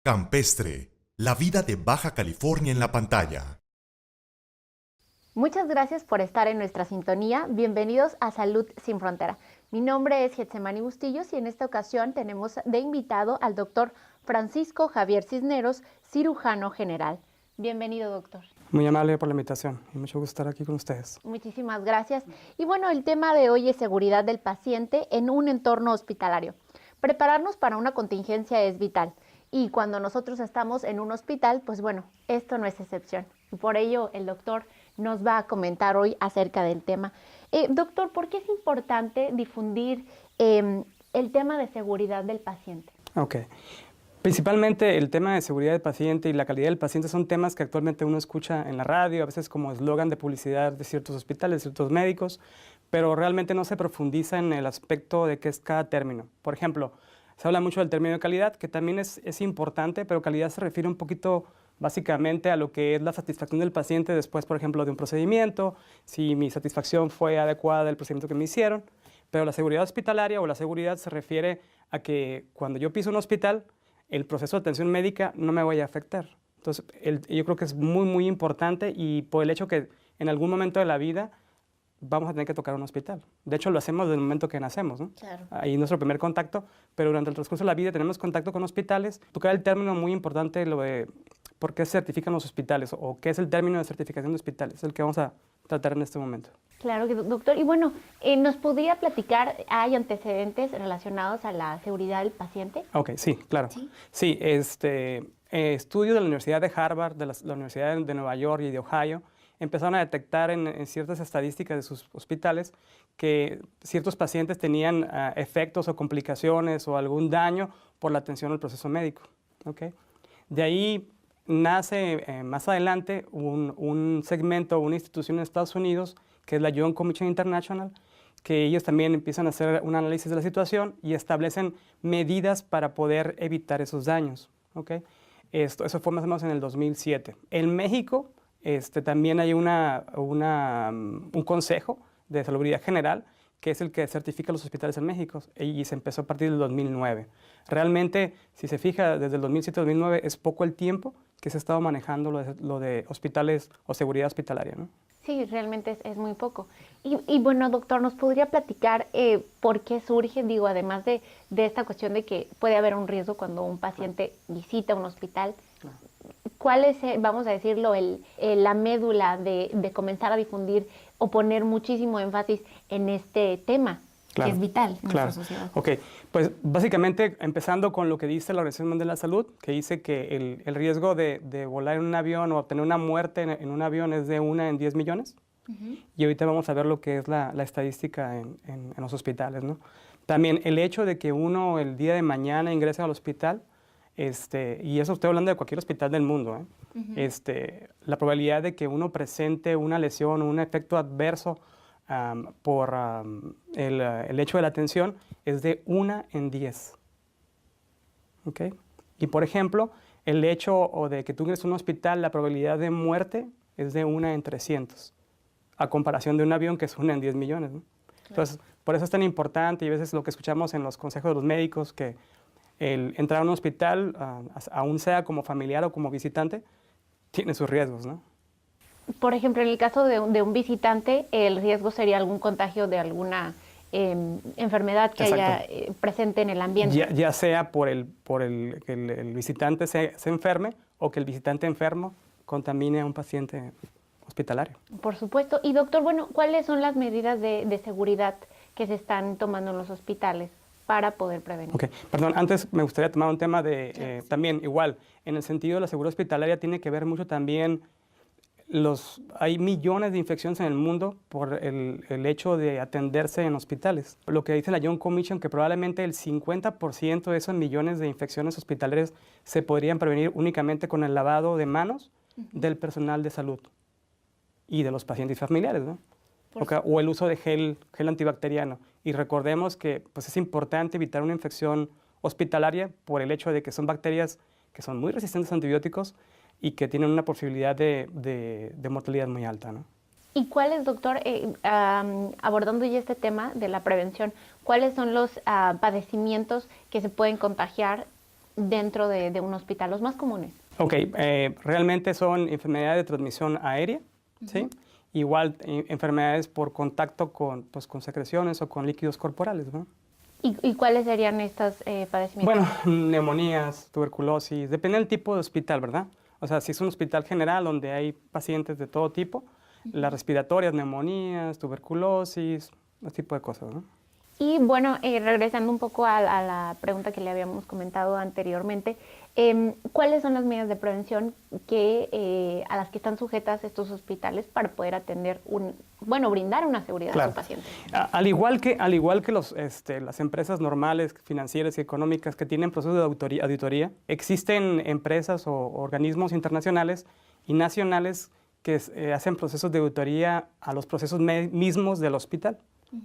Campestre, la vida de Baja California en la pantalla. Muchas gracias por estar en nuestra sintonía. Bienvenidos a Salud Sin Frontera. Mi nombre es Getsemani Bustillos y en esta ocasión tenemos de invitado al doctor Francisco Javier Cisneros, cirujano general. Bienvenido, doctor. Muy amable por la invitación y mucho gusto estar aquí con ustedes. Muchísimas gracias. Y bueno, el tema de hoy es seguridad del paciente en un entorno hospitalario. Prepararnos para una contingencia es vital. Y cuando nosotros estamos en un hospital, pues bueno, esto no es excepción. Y por ello el doctor nos va a comentar hoy acerca del tema. Doctor, ¿por qué es importante difundir el tema de seguridad del paciente? Ok. Principalmente el tema de seguridad del paciente y la calidad del paciente son temas que actualmente uno escucha en la radio, a veces como eslogan de publicidad de ciertos hospitales, de ciertos médicos, pero realmente no se profundiza en el aspecto de qué es cada término. Por ejemplo, se habla mucho del término de calidad, que también es importante, pero calidad se refiere un poquito básicamente a lo que es la satisfacción del paciente después, por ejemplo, de un procedimiento, si mi satisfacción fue adecuada del procedimiento que me hicieron, pero la seguridad hospitalaria o la seguridad se refiere a que cuando yo piso un hospital, el proceso de atención médica no me vaya a afectar. Entonces, yo creo que es muy importante y por el hecho que en algún momento de la vida vamos a tener que tocar un hospital. De hecho, lo hacemos desde el momento que nacemos, ¿no? Claro. Ahí es nuestro primer contacto, pero durante el transcurso de la vida tenemos contacto con hospitales. Tocar el término muy importante, lo de por qué se certifican los hospitales o qué es el término de certificación de hospitales, es el que vamos a tratar en este momento. Claro, doctor. Y bueno, ¿nos podría platicar, hay antecedentes relacionados a la seguridad del paciente? Ok, sí, claro. Sí, estudios de la Universidad de Harvard, de la Universidad de Nueva York y de Ohio, empezaron a detectar en ciertas estadísticas de sus hospitales que ciertos pacientes tenían efectos o complicaciones o algún daño por la atención al proceso médico. ¿Okay? De ahí nace más adelante un segmento, una institución en Estados Unidos, que es la Joint Commission International, que ellos también empiezan a hacer un análisis de la situación y establecen medidas para poder evitar esos daños. ¿Okay? Eso fue más o menos en el 2007. En México también hay un consejo de salubridad general, que es el que certifica los hospitales en México, y se empezó a partir del 2009. Realmente, si se fija, desde el 2007-2009 es poco el tiempo que se ha estado manejando lo de hospitales o seguridad hospitalaria, ¿no? Sí, realmente es muy poco. Y bueno, doctor, ¿nos podría platicar por qué surge, digo, además de esta cuestión de que puede haber un riesgo cuando un paciente visita un hospital? ¿Cuál es, vamos a decirlo, la médula de comenzar a difundir o poner muchísimo énfasis en este tema, que es vital en nuestra sociedad? Ok, pues básicamente empezando con lo que dice la Organización Mundial de la Salud, que dice que el riesgo de volar en un avión o obtener una muerte en un avión es de 1 en 10 millones. Y ahorita vamos a ver lo que es la estadística en los hospitales, ¿no? También el hecho de que uno el día de mañana ingrese al hospital, y eso estoy hablando de cualquier hospital del mundo, la probabilidad de que uno presente una lesión o un efecto adverso por el hecho de la atención es de 1 en 10. ¿Okay? Y por ejemplo, el hecho de que tú ingreses a un hospital, la probabilidad de muerte es de 1 en 300, a comparación de un avión que es 1 en 10 millones. ¿No? Claro. Entonces, por eso es tan importante y a veces lo que escuchamos en los consejos de los médicos, que el entrar a un hospital, aún sea como familiar o como visitante, tiene sus riesgos, ¿no? Por ejemplo, en el caso de un visitante, el riesgo sería algún contagio de alguna enfermedad que haya presente en el ambiente. Ya sea por que el visitante se enferme o que el visitante enfermo contamine a un paciente hospitalario. Por supuesto. Y doctor, bueno, ¿cuáles son las medidas de seguridad que se están tomando en los hospitales para poder prevenir? Ok, perdón, antes me gustaría tomar un tema de, también igual, en el sentido de la seguridad hospitalaria tiene que ver mucho también, hay millones de infecciones en el mundo por el hecho de atenderse en hospitales. Lo que dice la Joint Commission, que probablemente el 50% de esos millones de infecciones hospitalarias se podrían prevenir únicamente con el lavado de manos del personal de salud y de los pacientes familiares, ¿no? O el uso de gel antibacteriano. Y recordemos que pues, es importante evitar una infección hospitalaria por el hecho de que son bacterias que son muy resistentes a antibióticos y que tienen una posibilidad de mortalidad muy alta, ¿no? ¿Y cuáles, doctor, abordando ya este tema de la prevención, cuáles son los padecimientos que se pueden contagiar dentro de un hospital, los más comunes? Ok, realmente son enfermedades de transmisión aérea, ¿sí? Igual enfermedades por contacto pues, con secreciones o con líquidos corporales, ¿no? ¿Y cuáles serían estos padecimientos? Bueno, neumonías, tuberculosis, depende del tipo de hospital, ¿verdad? O sea, si es un hospital general donde hay pacientes de todo tipo, las respiratorias, neumonías, tuberculosis, ese tipo de cosas, ¿no? Y bueno, regresando un poco a la pregunta que le habíamos comentado anteriormente, ¿cuáles son las medidas de prevención a las que están sujetas estos hospitales para poder atender brindar una seguridad a su paciente? Al igual que las empresas normales, financieras y económicas que tienen procesos de auditoría, existen empresas o organismos internacionales y nacionales que hacen procesos de auditoría a los procesos mismos del hospital.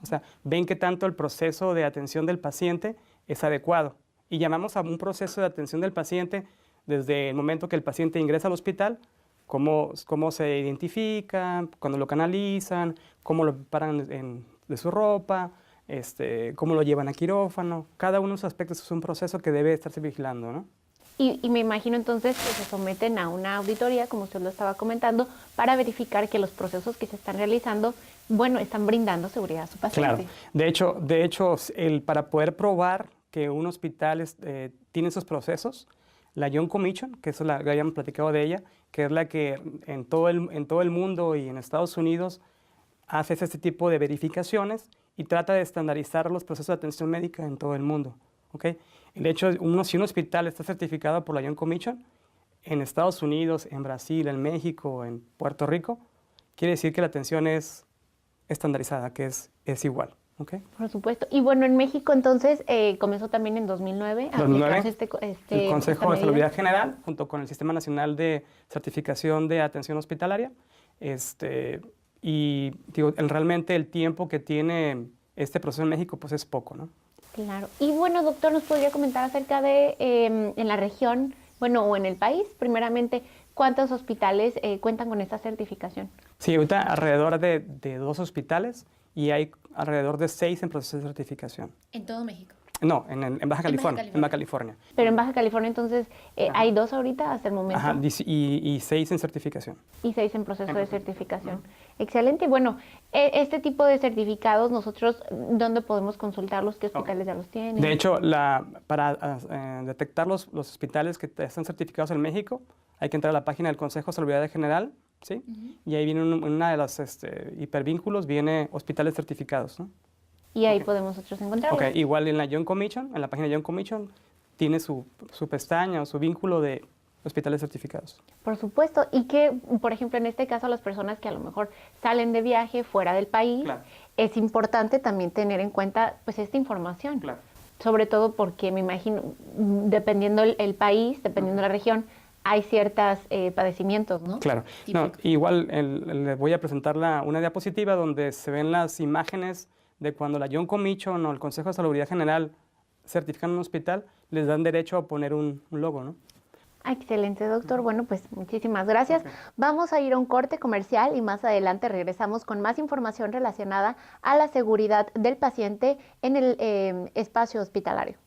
O sea, ven que tanto el proceso de atención del paciente es adecuado. Y llamamos a un proceso de atención del paciente desde el momento que el paciente ingresa al hospital, cómo se identifica, cuando lo canalizan, cómo lo preparan de su ropa, cómo lo llevan a quirófano. Cada uno de esos aspectos es un proceso que debe estarse vigilando, ¿no? Y me imagino entonces que se someten a una auditoría, como usted lo estaba comentando, para verificar que los procesos que se están realizando, están brindando seguridad a su paciente. Claro. De hecho, para poder probar que un hospital tiene esos procesos, la Young Commission, que es la que habíamos platicado de ella, que es la que en todo el mundo y en Estados Unidos hace este tipo de verificaciones y trata de estandarizar los procesos de atención médica en todo el mundo. ¿Okay? De hecho, si un hospital está certificado por la Young Commission, en Estados Unidos, en Brasil, en México, en Puerto Rico, quiere decir que la atención es estandarizada, que es igual. ¿Okay? Por supuesto. Y bueno, en México entonces comenzó también en 2009 a aplicarse el Consejo de Salubridad General, junto con el Sistema Nacional de Certificación de Atención Hospitalaria. Y digo, realmente el tiempo que tiene este proceso en México pues es poco, ¿no? Claro. Y bueno, doctor, ¿nos podría comentar acerca de en la región, o en el país, primeramente, cuántos hospitales cuentan con esta certificación? Sí, ahorita alrededor de 2 hospitales y hay alrededor de 6 en proceso de certificación. ¿En todo México? No, en Baja California. En Baja California. Pero en Baja California, entonces, hay 2 ahorita hasta el momento. Ajá, y 6 en certificación. Y 6 en proceso de certificación. Excelente. Bueno, este tipo de certificados, nosotros, ¿dónde podemos consultarlos? ¿Qué hospitales ya los tienen? De hecho, para detectar los hospitales que están certificados en México, hay que entrar a la página del Consejo de Salubridad General, ¿sí? Y ahí viene una de los hipervínculos, viene hospitales certificados, ¿no? Y ahí podemos nosotros encontrarlos. Ok, igual en la Young Commission, en la página de Young Commission, tiene su pestaña o su vínculo de hospitales certificados. Por supuesto, y que, por ejemplo, en este caso, las personas que a lo mejor salen de viaje fuera del país, claro, es importante también tener en cuenta pues esta información. Claro. Sobre todo porque me imagino, dependiendo el país, dependiendo de la región, hay ciertos padecimientos, ¿no? Claro. No, igual les voy a presentar una diapositiva donde se ven las imágenes de cuando la Young Commission o el Consejo de Salubridad General certifican un hospital, les dan derecho a poner un logo, ¿no? Excelente, doctor. Bueno, pues muchísimas gracias. Okay. Vamos a ir a un corte comercial y más adelante regresamos con más información relacionada a la seguridad del paciente en el espacio hospitalario.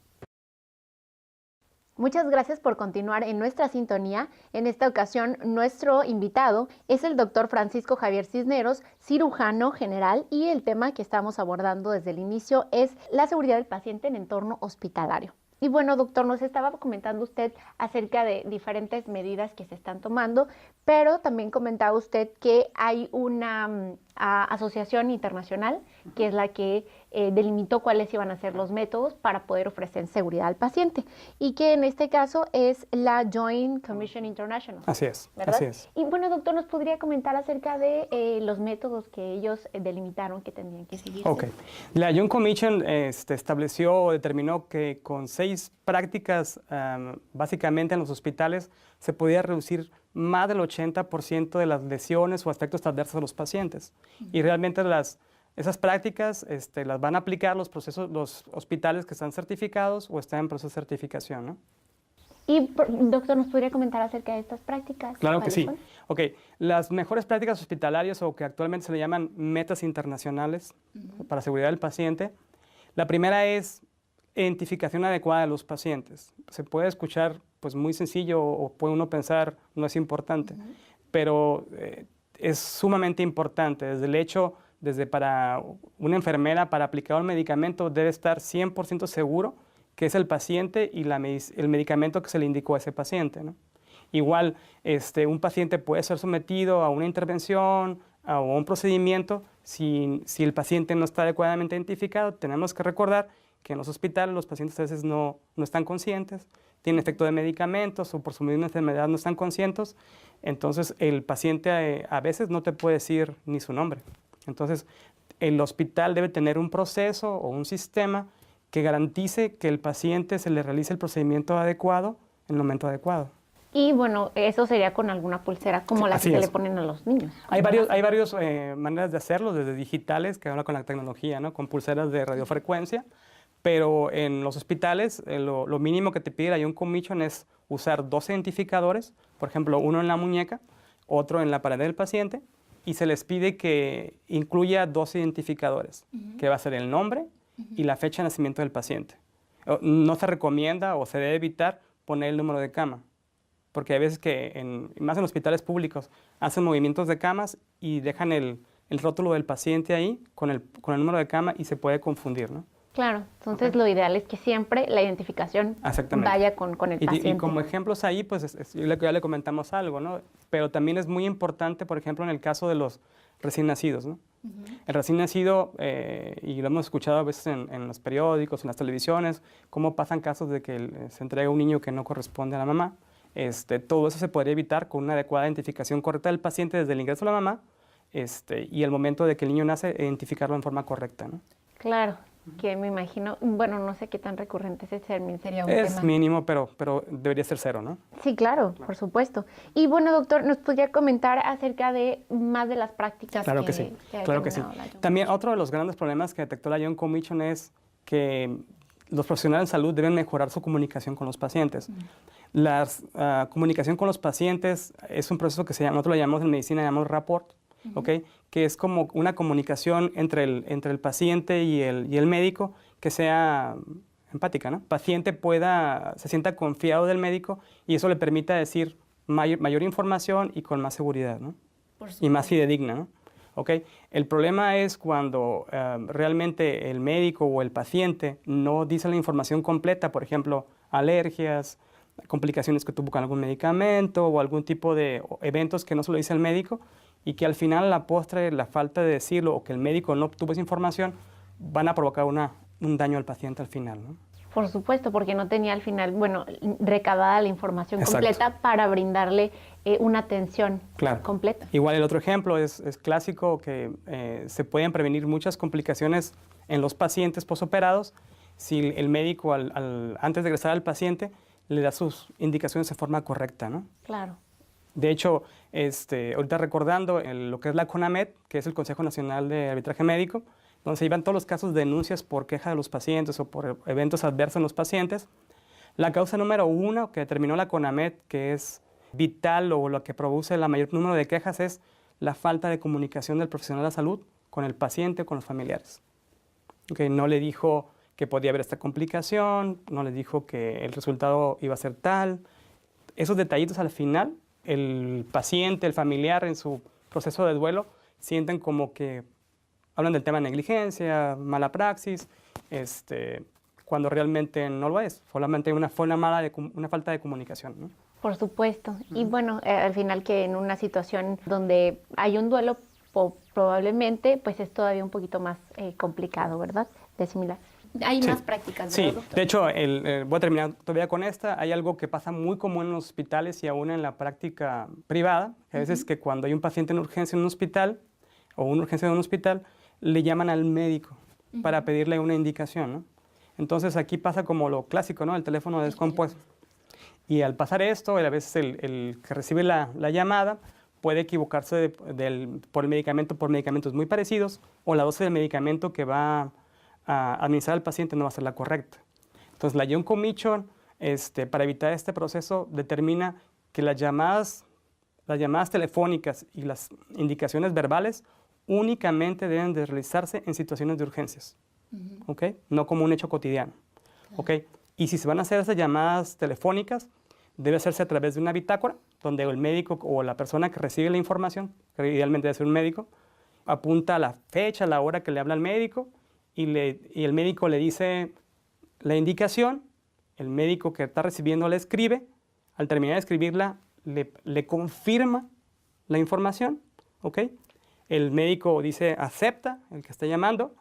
Muchas gracias por continuar en nuestra sintonía. En esta ocasión, nuestro invitado es el doctor Francisco Javier Cisneros, cirujano general, y el tema que estamos abordando desde el inicio es la seguridad del paciente en entorno hospitalario. Y bueno, doctor, nos estaba comentando usted acerca de diferentes medidas que se están tomando, pero también comentaba usted que hay una asociación internacional que es la que delimitó cuáles iban a ser los métodos para poder ofrecer seguridad al paciente y que en este caso es la Joint Commission International. Así es, ¿verdad? Así es. Y bueno, doctor, ¿nos podría comentar acerca de los métodos que ellos delimitaron que tendrían que seguir? Ok. La Joint Commission estableció o determinó que con 6 prácticas básicamente en los hospitales se podía reducir más del 80% de las lesiones o aspectos adversos a los pacientes. Y realmente esas prácticas las van a aplicar los hospitales que están certificados o están en proceso de certificación, ¿no? Y, doctor, ¿nos podría comentar acerca de estas prácticas? Claro que sí. Ok, las mejores prácticas hospitalarias o que actualmente se le llaman metas internacionales para seguridad del paciente. La primera es identificación adecuada de los pacientes. Se puede escuchar pues muy sencillo o puede uno pensar no es importante, pero es sumamente importante. Desde el hecho, desde para una enfermera, para aplicar un medicamento, debe estar 100% seguro que es el paciente y el medicamento que se le indicó a ese paciente, ¿no? Igual, un paciente puede ser sometido a una intervención o a un procedimiento si el paciente no está adecuadamente identificado. Tenemos que recordar que en los hospitales los pacientes a veces no están conscientes, tienen efecto de medicamentos o por su misma enfermedad no están conscientes. Entonces, el paciente a veces no te puede decir ni su nombre. Entonces, el hospital debe tener un proceso o un sistema que garantice que el paciente se le realice el procedimiento adecuado en el momento adecuado. Y bueno, eso sería con alguna pulsera como la que se le ponen a los niños. Hay varias maneras de hacerlo, desde digitales, que habla con la tecnología, ¿no? Con pulseras de radiofrecuencia, pero en los hospitales lo mínimo que te pide la John Commission es usar 2 identificadores, por ejemplo, uno en la muñeca, otro en la pared del paciente, y se les pide que incluya 2 identificadores, que va a ser el nombre y la fecha de nacimiento del paciente. No se recomienda o se debe evitar poner el número de cama, porque hay veces que, más en hospitales públicos, hacen movimientos de camas y dejan el rótulo del paciente ahí con el número de cama y se puede confundir, ¿no? Claro, entonces lo ideal es que siempre la identificación vaya con el paciente. Y como ejemplos ahí, pues ya le comentamos algo, ¿no? Pero también es muy importante, por ejemplo, en el caso de los recién nacidos, ¿no? El recién nacido, y lo hemos escuchado a veces en los periódicos, en las televisiones, cómo pasan casos de que se entrega un niño que no corresponde a la mamá. Todo eso se podría evitar con una adecuada identificación correcta del paciente desde el ingreso de la mamá y el momento de que el niño nace, identificarlo en forma correcta, ¿no? Claro, que me imagino, bueno, no sé qué tan recurrente ese sería un tema. Es mínimo, pero debería ser 0, ¿no? Sí, claro, por supuesto. Y bueno, doctor, ¿nos podría comentar acerca de más de las prácticas Claro que sí. También otro de los grandes problemas que detectó la John Commission es que los profesionales de salud deben mejorar su comunicación con los pacientes. La comunicación con los pacientes es un proceso que nosotros lo llamamos en medicina, llamamos rapport, ¿okay? Que es como una comunicación entre el paciente y el médico que sea empática, ¿no? El paciente se sienta confiado del médico y eso le permita decir mayor información y con más seguridad, ¿no? Y más fidedigna, ¿no? ¿Okay? El problema es cuando realmente el médico o el paciente no dice la información completa, por ejemplo, alergias, complicaciones que tuvo con algún medicamento o algún tipo de eventos que no se lo dice el médico y que al final a la postre la falta de decirlo o que el médico no obtuvo esa información van a provocar un daño al paciente al final, ¿no? Por supuesto, porque no tenía al final, bueno, recabada la información completa para brindarle una atención completa. Igual el otro ejemplo es clásico que se pueden prevenir muchas complicaciones en los pacientes posoperados si el médico antes de ingresar al paciente le da sus indicaciones de forma correcta, ¿no? Claro. De hecho, ahorita recordando lo que es la CONAMED, que es el Consejo Nacional de Arbitraje Médico, donde se llevan todos los casos de denuncias por queja de los pacientes o por eventos adversos en los pacientes. La causa número 1 que determinó la CONAMED, que es vital o lo que produce el mayor número de quejas, es la falta de comunicación del profesional de la salud con el paciente o con los familiares. Okay, no le dijo que podía haber esta complicación, no le dijo que el resultado iba a ser tal. Esos detallitos al final, el paciente, el familiar en su proceso de duelo, sienten como que hablan del tema de negligencia, mala praxis, cuando realmente no lo es. Solamente hay una falta de comunicación, ¿no? Por supuesto. Y bueno, al final que en una situación donde hay un duelo, probablemente pues es todavía un poquito más complicado, ¿verdad? De similar. Hay más prácticas, ¿verdad, doctor? De hecho, voy a terminar todavía con esta. Hay algo que pasa muy común en los hospitales y aún en la práctica privada. A veces que cuando hay un paciente en urgencia en un hospital o una urgencia en un hospital, le llaman al médico para pedirle una indicación, ¿no? Entonces aquí pasa como lo clásico, ¿no? El teléfono descompuesto. Y al pasar esto, a veces el que recibe la llamada puede equivocarse por medicamentos muy parecidos o la dosis del medicamento que va a administrar al paciente no va a ser la correcta. Entonces la John Commission, para evitar este proceso, determina que las llamadas telefónicas y las indicaciones verbales únicamente deben de realizarse en situaciones de urgencias, ¿okay? No como un hecho cotidiano. ¿ok? Y si se van a hacer esas llamadas telefónicas, debe hacerse a través de una bitácora, donde el médico o la persona que recibe la información, que idealmente debe ser un médico, apunta la fecha, la hora que le habla al médico, y el médico le dice la indicación, el médico que está recibiendo la escribe, al terminar de escribirla, le confirma la información, ¿ok? El médico dice acepta, el que está llamando,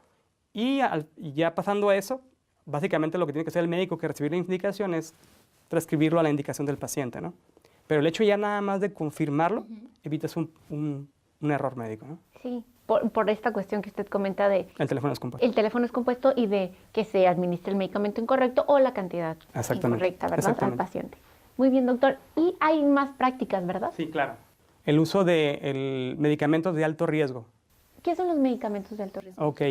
y ya pasando a eso, básicamente lo que tiene que hacer el médico que recibe la indicación es transcribirlo a la indicación del paciente, ¿no? Pero el hecho ya nada más de confirmarlo, evitas un error médico, ¿no? Sí, por esta cuestión que usted comenta de... El teléfono es compuesto. El teléfono es compuesto y de que se administre el medicamento incorrecto o la cantidad incorrecta, ¿verdad? Al paciente. Muy bien, doctor. Y hay más prácticas, ¿verdad? Sí, claro. El uso de medicamentos de alto riesgo. ¿Qué son los medicamentos de alto riesgo? Ok,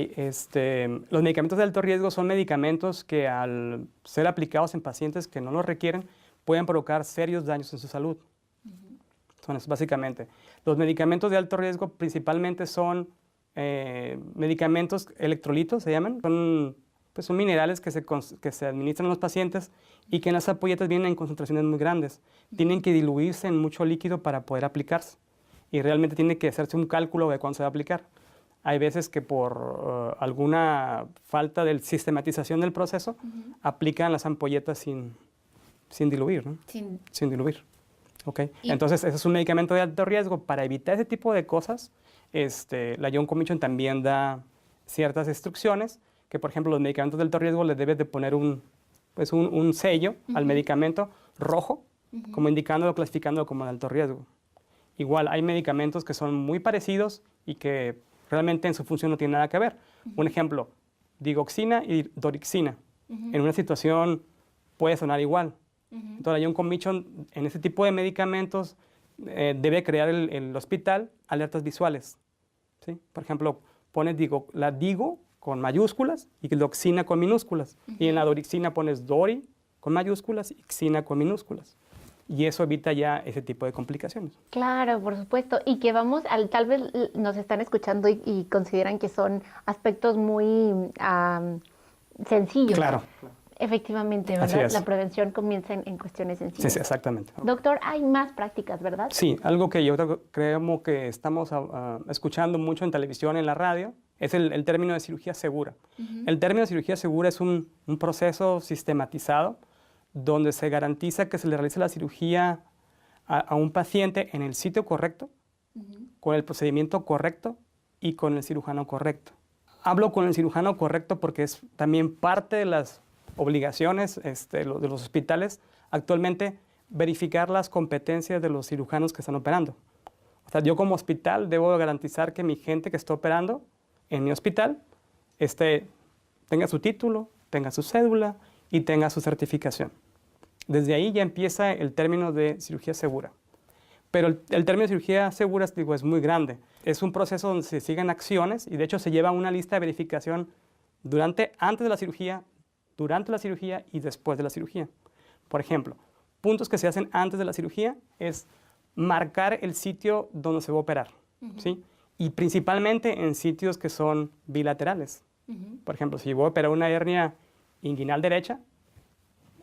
los medicamentos de alto riesgo son medicamentos que al ser aplicados en pacientes que no los requieren, pueden provocar serios daños en su salud. Son eso, básicamente. Los medicamentos de alto riesgo principalmente son medicamentos electrolitos, se llaman. Son minerales que se administran a los pacientes y que en las ampolletas vienen en concentraciones muy grandes. Tienen que diluirse en mucho líquido para poder aplicarse. Y realmente tiene que hacerse un cálculo de cuándo se va a aplicar. Hay veces que por alguna falta de sistematización del proceso, aplican las ampolletas sin diluir, ¿no? Sin diluir. Okay. Entonces, ese es un medicamento de alto riesgo. Para evitar ese tipo de cosas, la John Commission también da ciertas instrucciones que, por ejemplo, los medicamentos de alto riesgo les debes de poner un sello al medicamento rojo, como indicándolo, clasificándolo como de alto riesgo. Igual, hay medicamentos que son muy parecidos y que realmente en su función no tienen nada que ver. Un ejemplo, digoxina y dorixina. En una situación puede sonar igual. Entonces, la John Commission en este tipo de medicamentos debe crear el hospital alertas visuales. ¿Sí? Por ejemplo, pones la digo con mayúsculas y doxina con minúsculas. Y en la dorixina pones dori con mayúsculas y xina con minúsculas. Y eso evita ya ese tipo de complicaciones. Claro, por supuesto. Y que tal vez nos están escuchando y consideran que son aspectos muy sencillos. Claro. Efectivamente, ¿verdad? La prevención comienza en cuestiones sencillas. Sí, exactamente. Doctor, hay más prácticas, ¿verdad? Sí, algo que yo creo que estamos escuchando mucho en televisión, en la radio, es el término de cirugía segura. El término de cirugía segura es un proceso sistematizado donde se garantiza que se le realice la cirugía a un paciente en el sitio correcto, con el procedimiento correcto y con el cirujano correcto. Hablo con el cirujano correcto porque es también parte de las obligaciones de los hospitales actualmente verificar las competencias de los cirujanos que están operando. O sea, yo como hospital debo garantizar que mi gente que está operando en mi hospital tenga su título, tenga su cédula y tenga su certificación. Desde ahí ya empieza el término de cirugía segura. Pero el término de cirugía segura es muy grande. Es un proceso donde se siguen acciones y de hecho se lleva una lista de verificación antes de la cirugía, durante la cirugía y después de la cirugía. Por ejemplo, puntos que se hacen antes de la cirugía es marcar el sitio donde se va a operar, ¿sí? Y principalmente en sitios que son bilaterales. Por ejemplo, si voy a operar una hernia inguinal derecha,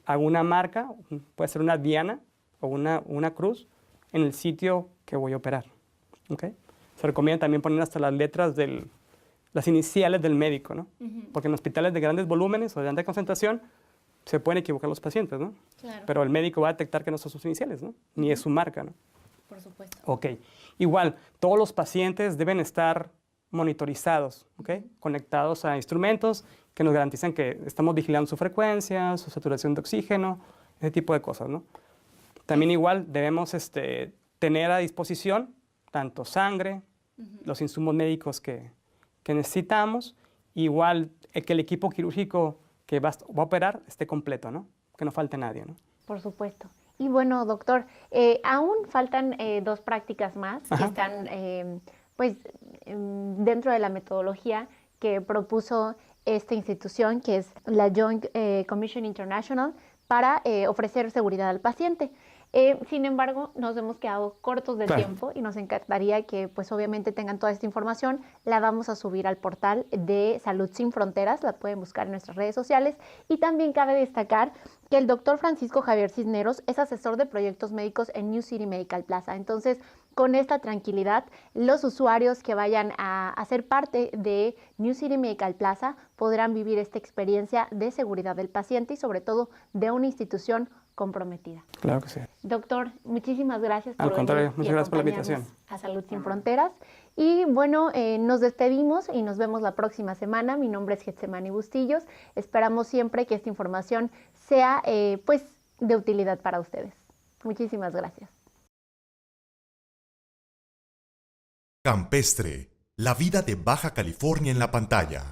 hago una marca, puede ser una diana o una cruz, en el sitio que voy a operar. ¿Okay? Se recomienda también poner hasta las letras las iniciales del médico, ¿no? Porque en hospitales de grandes volúmenes o de alta concentración se pueden equivocar los pacientes, ¿no? Claro. Pero el médico va a detectar que no son sus iniciales, ¿no? Ni es su marca, ¿no? Por supuesto. Ok. Igual, todos los pacientes deben estar monitorizados, ¿ok? Conectados a instrumentos que nos garantizan que estamos vigilando su frecuencia, su saturación de oxígeno, ese tipo de cosas, ¿no? También igual debemos tener a disposición tanto sangre, los insumos médicos que necesitamos, igual que el equipo quirúrgico que va a operar esté completo, ¿no? Que no falte nadie, ¿no? Por supuesto. Y bueno, doctor, aún faltan dos prácticas más que están dentro de la metodología que propuso esta institución, que es la Joint Commission International, para ofrecer seguridad al paciente. Sin embargo, nos hemos quedado cortos de Claro. tiempo y nos encantaría que pues obviamente tengan toda esta información. La vamos a subir al portal de Salud Sin Fronteras, la pueden buscar en nuestras redes sociales. Y también cabe destacar que el doctor Francisco Javier Cisneros es asesor de proyectos médicos en New City Medical Plaza. Entonces, con esta tranquilidad, los usuarios que vayan a ser parte de New City Medical Plaza podrán vivir esta experiencia de seguridad del paciente y sobre todo de una institución comprometida. Claro que sí. Doctor, muchísimas gracias Al por contrario, venir y muchas gracias por la acompañarnos invitación. a Salud Sin Fronteras. Y bueno, nos despedimos y nos vemos la próxima semana. Mi nombre es Getsemani Bustillos. Esperamos siempre que esta información sea pues de utilidad para ustedes. Muchísimas gracias. Campestre, la vida de Baja California en la pantalla.